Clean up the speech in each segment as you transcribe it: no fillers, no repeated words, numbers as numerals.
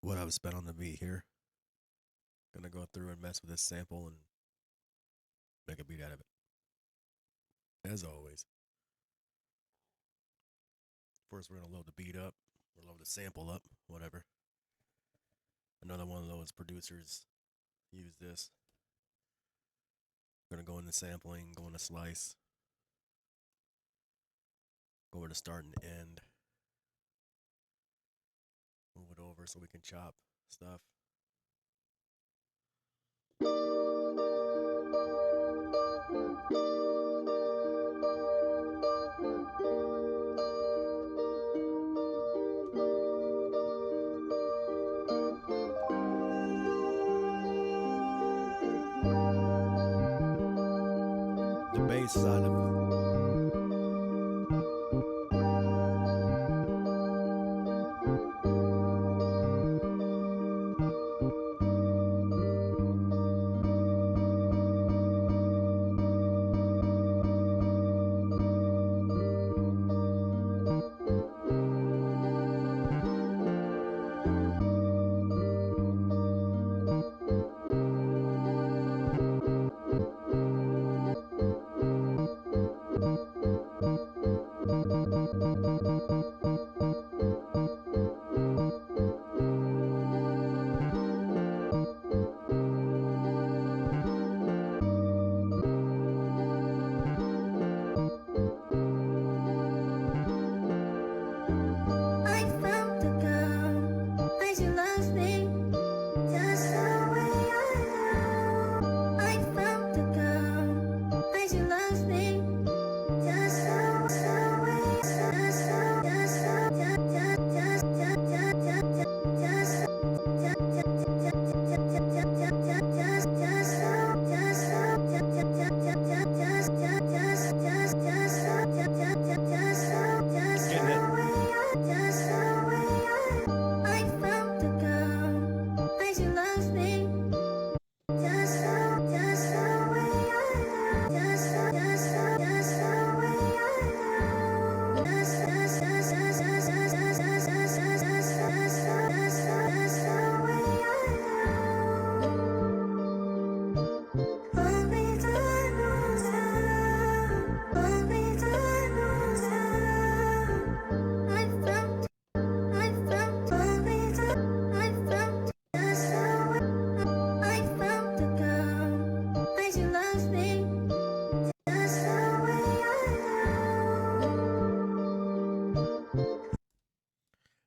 what I've spent on the beat here. Gonna go through and mess with this sample and make a beat out of it. As always. First, we're gonna load the beat up, or load the sample up, whatever. Another one of those producers use this. We're gonna go into sampling, go into slice, go over to start and end. Move it over so we can chop stuff. The bass side of it.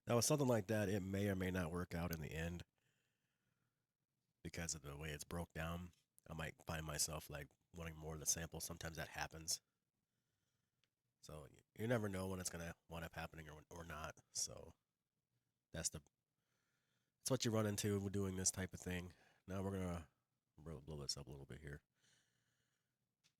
Now, with something like that, it may or may not work out in the end because of the way it's broke down. I might find myself like wanting more of the sample. Sometimes that happens. So you never know when it's gonna wind up happening or not. So that's what you run into with doing this type of thing. Now we're gonna blow this up a little bit here.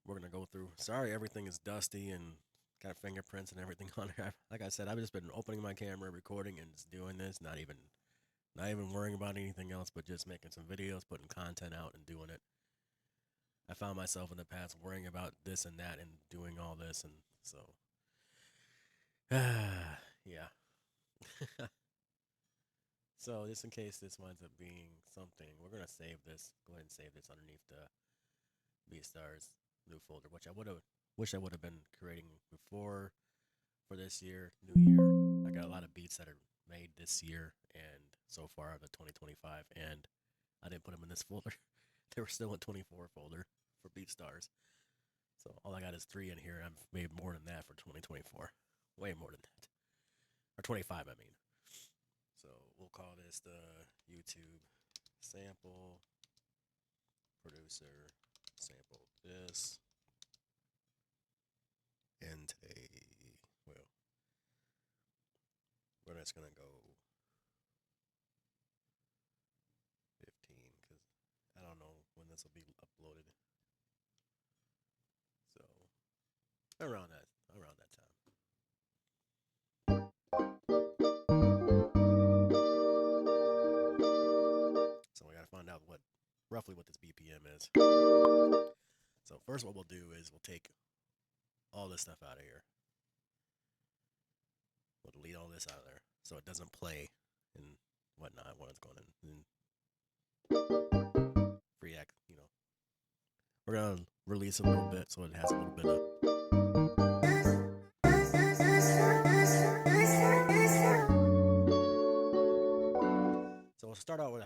We're gonna go through. Sorry, everything is dusty and got fingerprints and everything on it. Like I said, I've just been opening my camera, recording, and just doing this. Not even worrying about anything else, but just making some videos, putting content out, and doing it. I found myself in the past worrying about this and that and doing all this, and so yeah. So just in case this winds up being something, we're gonna save this. Go ahead and save this underneath the BeatStars new folder, which I would have been creating before for this year, new year. I got a lot of beats that are made this year and so far the 2025, and I didn't put them in this folder. They were still in 24 folder for BeatStars. So all I got is 3 in here, and I've made more than that for 2024. Way more than that. Or 25, I mean. So we'll call this the YouTube sample producer sample this. And we're just gonna go 15 because I don't know when this will be uploaded. So around that time. So we gotta find out roughly what this BPM is. So first what we'll do is we'll take all this stuff out of here. We'll delete all this out of there so it doesn't play and whatnot when it's going in. Free act, we're gonna release a little bit so it has a little bit of. So we'll start out with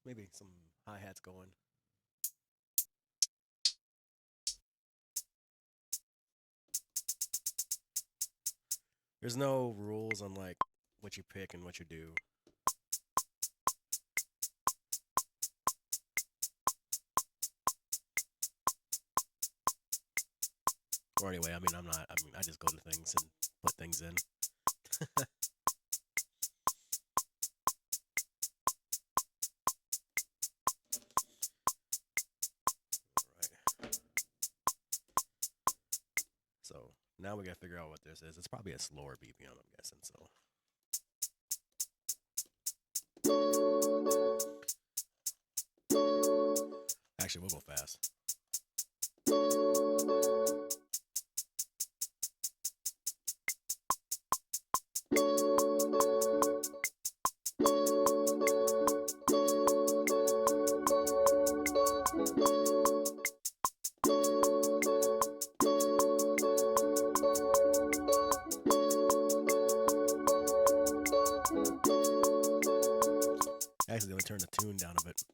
maybe some hi-hats going. There's no rules on like what you pick and what you do. Or anyway, I just go to things and put things in. Alright. So now we gotta figure out what this is. It's probably a slower BPM, I'm guessing, so. Actually, we'll go fast. Accidentally turn the tune down a bit.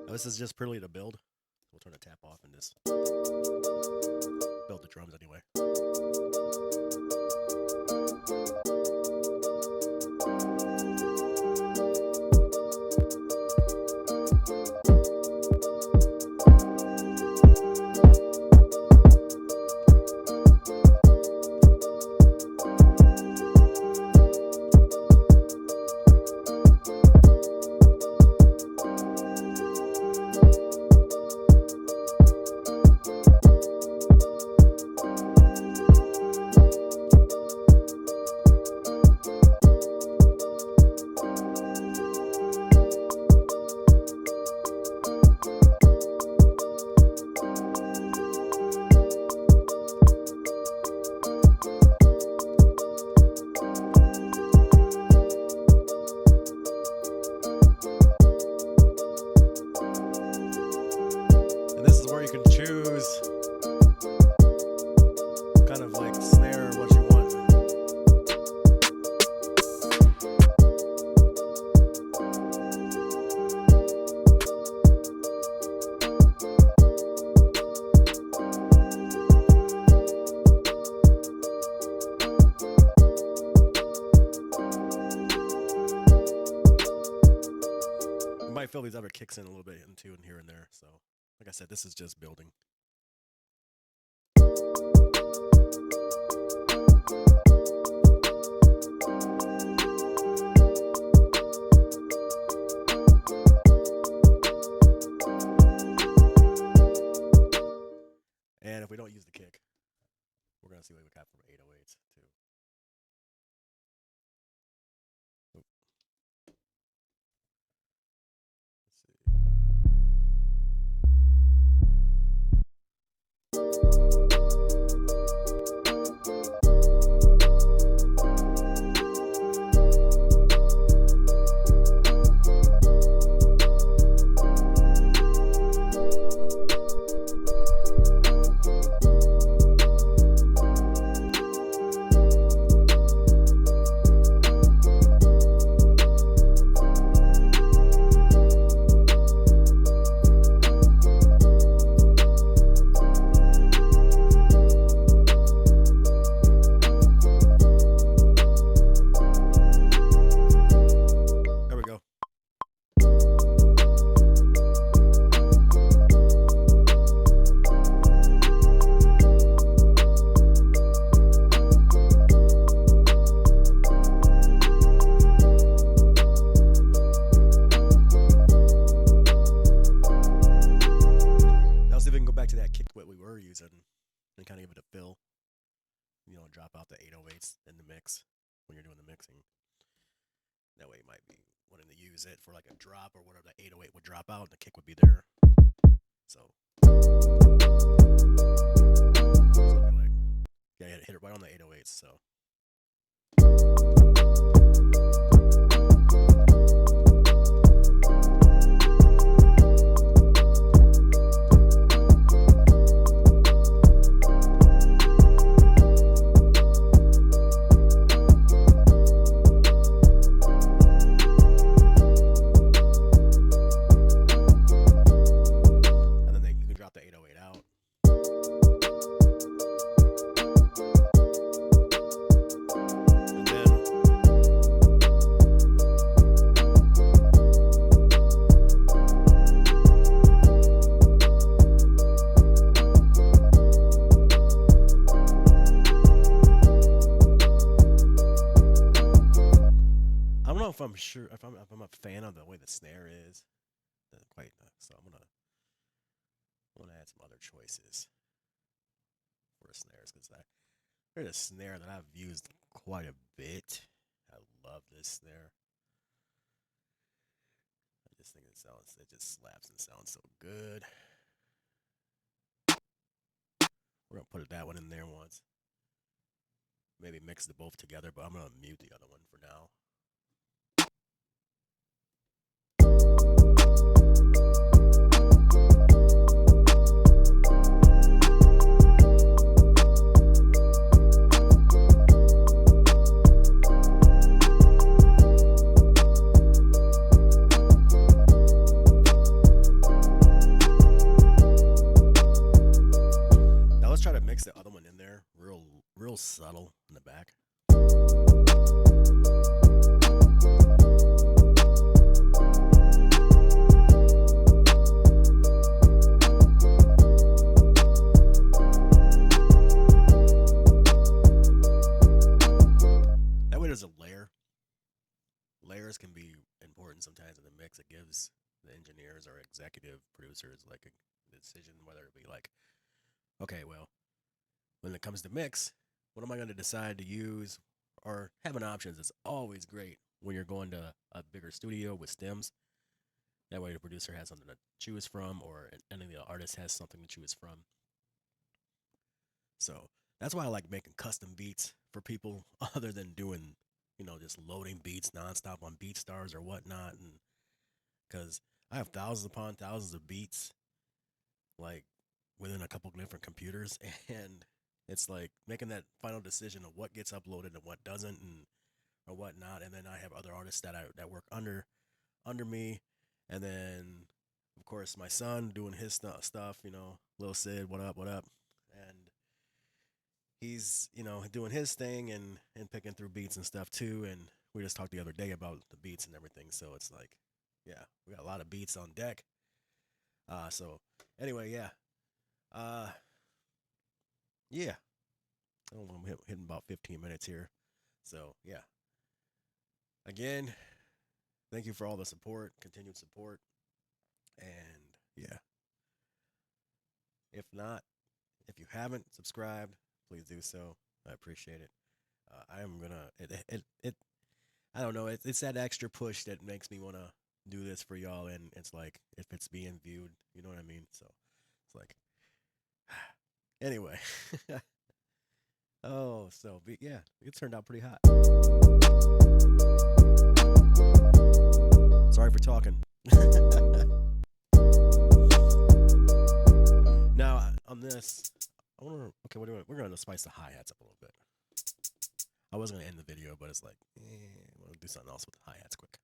This is just purely to build. We'll turn the tap off and just build the drums anyway. Feel these other kicks in a little bit into and here and there. So, like I said, this is just building. And if we don't use the kick, we're gonna see what we got from 808s too. kick what we were using and kind of give it a fill. You know, drop out the 808s in the mix when you're doing the mixing. That way you might be wanting to use it for like a drop or whatever. The 808 would drop out and the kick would be there. So like, yeah, hit it right on the 808s. So. If I'm a fan of the way the snare is, so I'm gonna add some other choices for snares because there's a snare that I've used quite a bit. I love this snare. I just think it just slaps and sounds so good. We're gonna put that one in there once. Maybe mix the both together, but I'm gonna mute the other one for now. Now let's try to mix the other one in there, real subtle in the back. There's a layer. Layers can be important sometimes in the mix. It gives the engineers or executive producers like a decision whether it be like, okay, well, when it comes to mix, what am I going to decide to use? Or having options is always great when you're going to a bigger studio with stems. That way the producer has something to choose from, or any of the artist has something to choose from. So that's why I like making custom beats for people other than doing, you know, just loading beats nonstop on BeatStars or whatnot. And because I have thousands upon thousands of beats, like within a couple different computers, and it's like making that final decision of what gets uploaded and what doesn't, and or whatnot. And then I have other artists that work under me, and then of course my son doing his stuff. You know, Lil Sid, what up, and he's, you know, doing his thing and picking through beats and stuff too. And we just talked the other day about the beats and everything. So it's like, yeah, we got a lot of beats on deck. So anyway, yeah. Yeah. I'm hitting about 15 minutes here. So yeah. Again, thank you for all the support, continued support. And yeah. If you haven't subscribed, please do so. I appreciate it. I am gonna I don't know, it's that extra push that makes me want to do this for y'all, and it's like if it's being viewed, you know what I mean? So it's like anyway. Oh, so yeah, it turned out pretty hot. Sorry for talking. Now on this, okay, what do we're gonna spice the hi-hats up a little bit. I was gonna end the video, but it's like, we'll do something else with the hi-hats quick.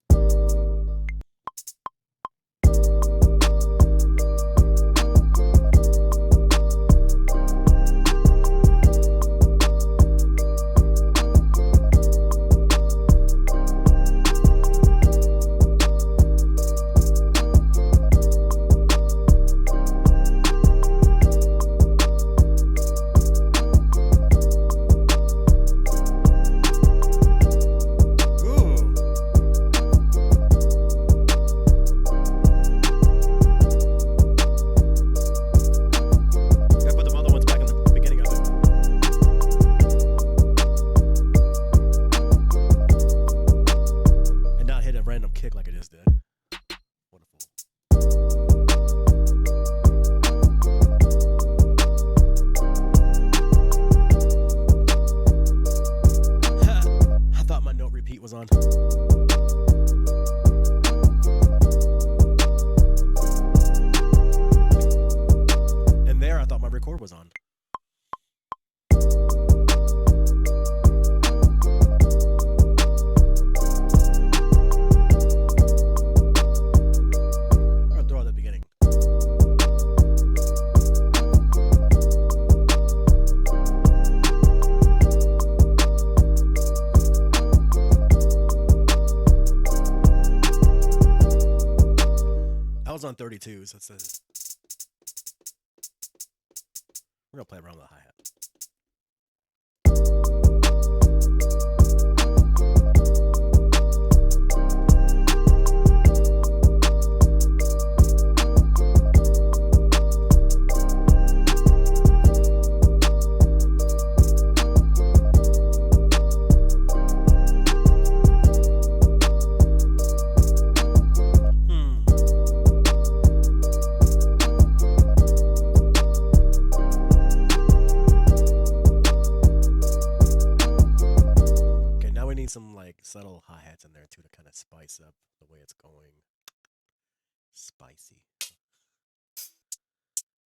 thought my record was on. I'm gonna throw out the beginning. I was on 32, so it says we're gonna play around with the hi-hat. Some like subtle hi-hats in there too to kind of spice up the way it's going. Spicy.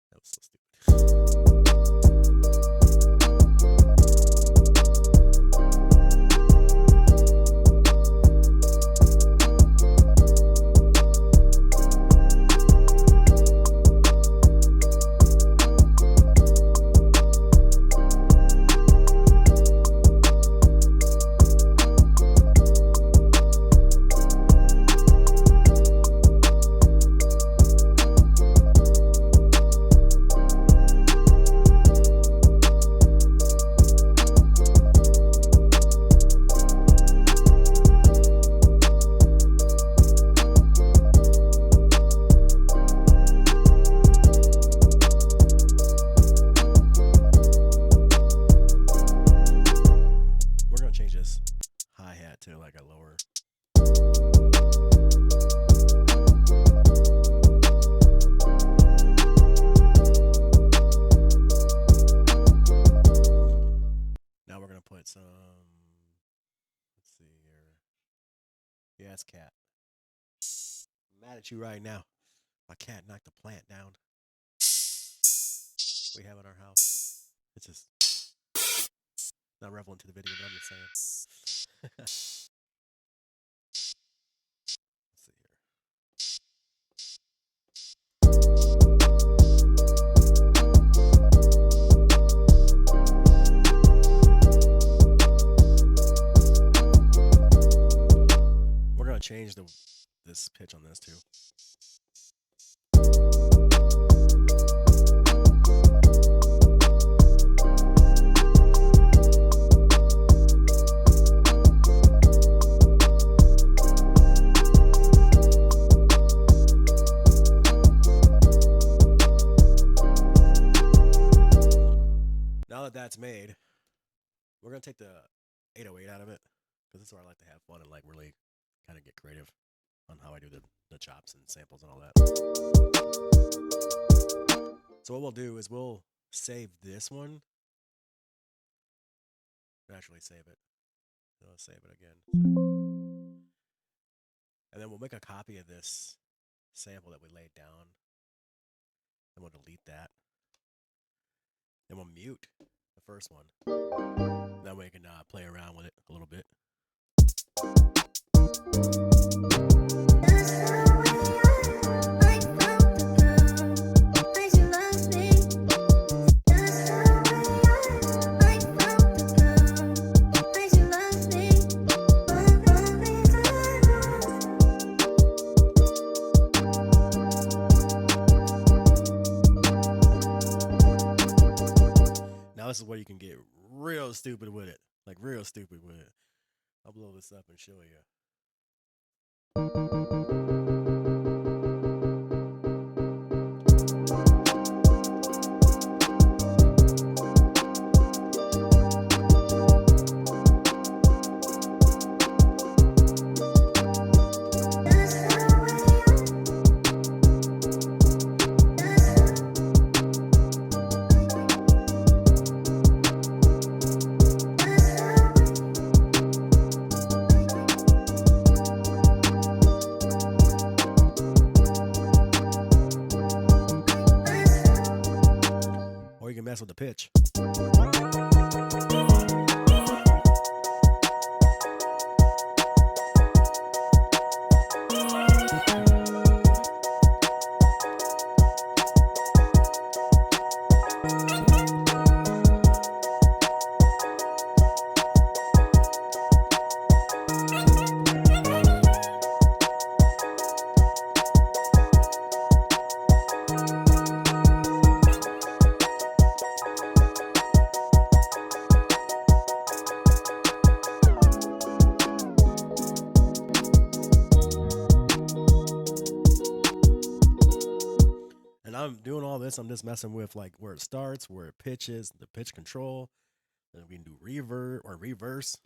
That was so stupid. To like a lower. Now we're gonna put some, let's see here. Yes, cat. I'm mad at you right now. My cat knocked the plant down. We have in our house. It's just not relevant to the video, but I'm just saying. Let's see here. We're gonna change this pitch on this too. Now that that's made, we're going to take the 808 out of it, because this is where I like to have fun and like really kind of get creative on how I do the chops and samples and all that. So what we'll do is we'll save this one. Actually save it. I'll save it again. And then we'll make a copy of this sample that we laid down. Then we'll delete that. Then we'll mute the first one. That way we can play around with it a little bit. This is where you can get real stupid with it. Like real stupid with it. I'll blow this up and show you. or you can mess with the pitch. And I'm doing all this. I'm just messing with like where it starts, where it pitches, the pitch control. Then we can do revert or reverse.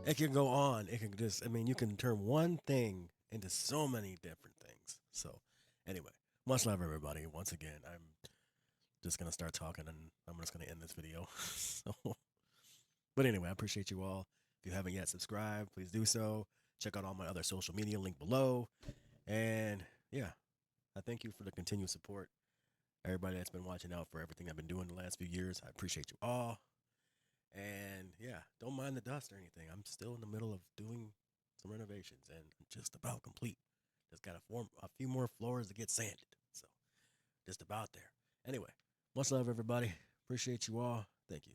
It can go on. It can just, I mean, you can turn one thing into so many different things. So, anyway, much love, everybody. Once again, I'm just going to start talking and I'm just going to end this video. So, but anyway, I appreciate you all. If you haven't yet subscribed, please do so. Check out all my other social media link below. And yeah, I thank you for the continued support. Everybody that's been watching out for everything I've been doing the last few years, I appreciate you all. And yeah, don't mind the dust or anything. I'm still in the middle of doing some renovations and just about complete. Just got a few more floors to get sanded. So just about there. Anyway, much love, everybody. Appreciate you all. Thank you.